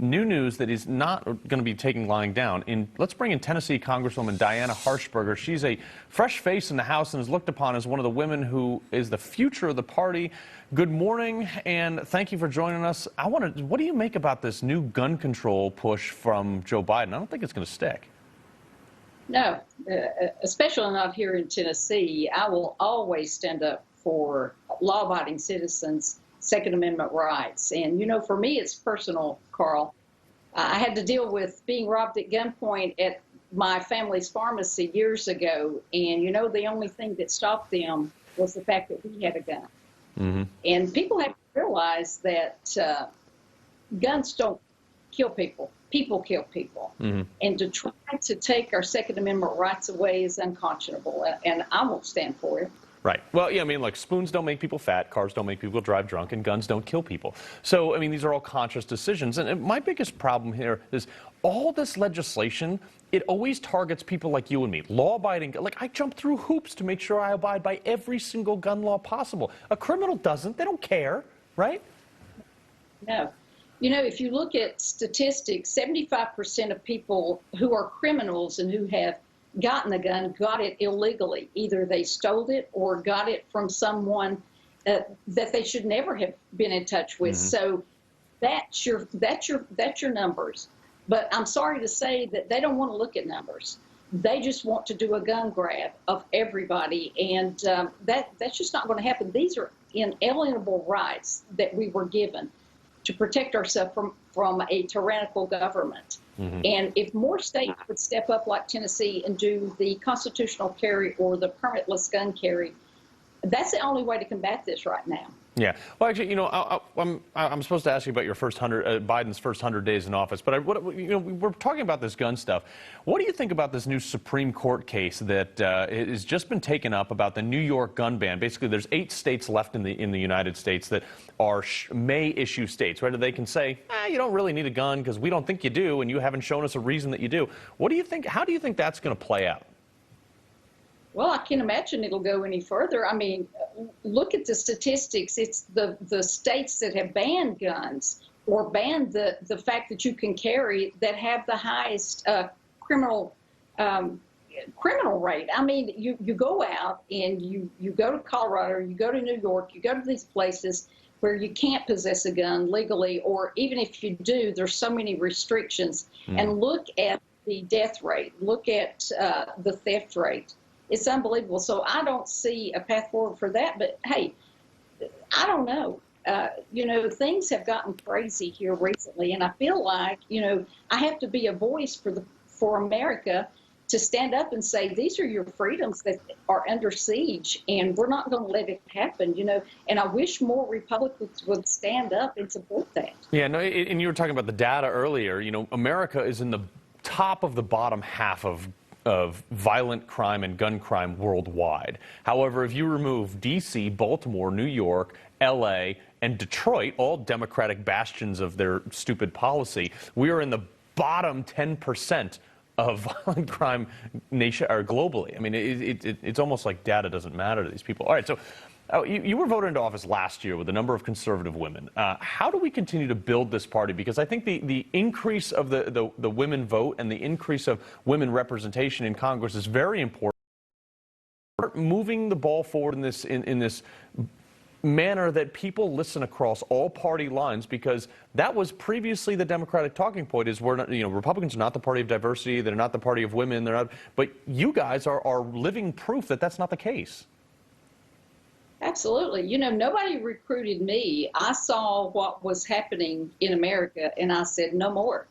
new news that he's not going to be taking lying down. Let's bring in Tennessee Congresswoman Diana Harshbarger. She's a fresh face in the House and is looked upon as one of the women who is the future of the party. Good morning, and thank you for joining us. What do you make about this new gun control push from Joe Biden? I don't think it's going to stick. No, especially not here in Tennessee. I will always stand up for law-abiding citizens' Second Amendment rights. And, you know, for me, it's personal, Carl. I had to deal with being robbed at gunpoint at my family's pharmacy years ago. And, you know, the only thing that stopped them was the fact that we had a gun. Mm-hmm. And people have to realize that guns don't kill people. People kill people. Mm-hmm. And to try to take our Second Amendment rights away is unconscionable, and I won't stand for it. Right. Well, yeah, I mean, like, spoons don't make people fat, cars don't make people drive drunk, and guns don't kill people. So, I mean, these are all conscious decisions. And my biggest problem here is all this legislation, it always targets people like you and me, law-abiding. Like, I jump through hoops to make sure I abide by every single gun law possible. A criminal doesn't. They don't care, right? No. You know, if you look at statistics, 75% of people who are criminals and who have gotten a gun got it illegally. Either they stole it or got it from someone that they should never have been in touch with. Mm-hmm. So that's your numbers. But I'm sorry to say that they don't want to look at numbers. They just want to do a gun grab of everybody, and that's just not going to happen. These are inalienable rights that we were given to protect ourselves from a tyrannical government. Mm-hmm. And if more states would step up like Tennessee and do the constitutional carry or the permitless gun carry, that's the only way to combat this right now. Yeah. Well, actually, you know, I'm supposed to ask you about your first Biden's first 100 days in office, but we're talking about this gun stuff. What do you think about this new Supreme Court case that has just been taken up about the New York gun ban? Basically, there's 8 states left in the United States that are may issue states, right? They can say, you don't really need a gun because we don't think you do, and you haven't shown us a reason that you do. What do you think? How do you think that's going to play out? Well, I can't imagine it'll go any further. I mean, look at the statistics. It's the states that have banned guns or banned the fact that you can carry that have the highest criminal rate. I mean, you go out and you go to Colorado, you go to New York, you go to these places where you can't possess a gun legally, or even if you do, there's so many restrictions. And look at the death rate. Look at the theft rate. It's unbelievable. So I don't see a path forward for that. But, hey, I don't know. You know, things have gotten crazy here recently, and I feel like, you know, I have to be a voice for America to stand up and say, these are your freedoms that are under siege, and we're not going to let it happen, you know. And I wish more Republicans would stand up and support that. Yeah, no, and you were talking about the data earlier. You know, America is in the top of the bottom half of violent crime and gun crime worldwide. However, if you remove D.C., Baltimore, New York, L.A., and Detroit, all Democratic bastions of their stupid policy, we are in the bottom 10% of violent crime nation or globally. I mean, it's almost like data doesn't matter to these people. All right, so you were voted into office last year with a number of conservative women. How do we continue to build this party? Because I think the increase of the women vote and the increase of women representation in Congress is very important. Moving the ball forward in this manner that people listen across all party lines, because that was previously the Democratic talking point: is we're not, you know, Republicans are not the party of diversity, they're not the party of women, they're not. But you guys are living proof that that's not the case. Absolutely. You know, nobody recruited me. I saw what was happening in America, and I said, no more,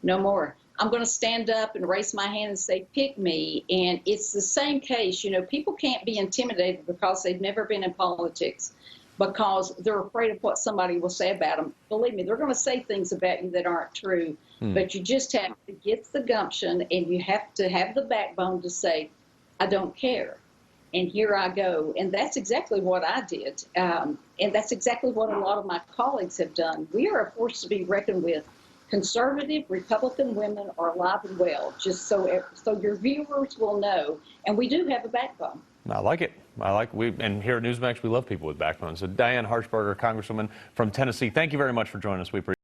no more. I'm going to stand up and raise my hand and say, pick me. And it's the same case. You know, people can't be intimidated because they've never been in politics, because they're afraid of what somebody will say about them. Believe me, they're going to say things about you that aren't true. But you just have to get the gumption, and you have to have the backbone to say, I don't care. And here I go. And that's exactly what I did. And that's exactly what a lot of my colleagues have done. We are a force to be reckoned with. Conservative Republican women are alive and well, just so your viewers will know. And we do have a backbone. I like it. And here at Newsmax, we love people with backbones. So Diana Harshbarger, Congresswoman from Tennessee, thank you very much for joining us. We appreciate it.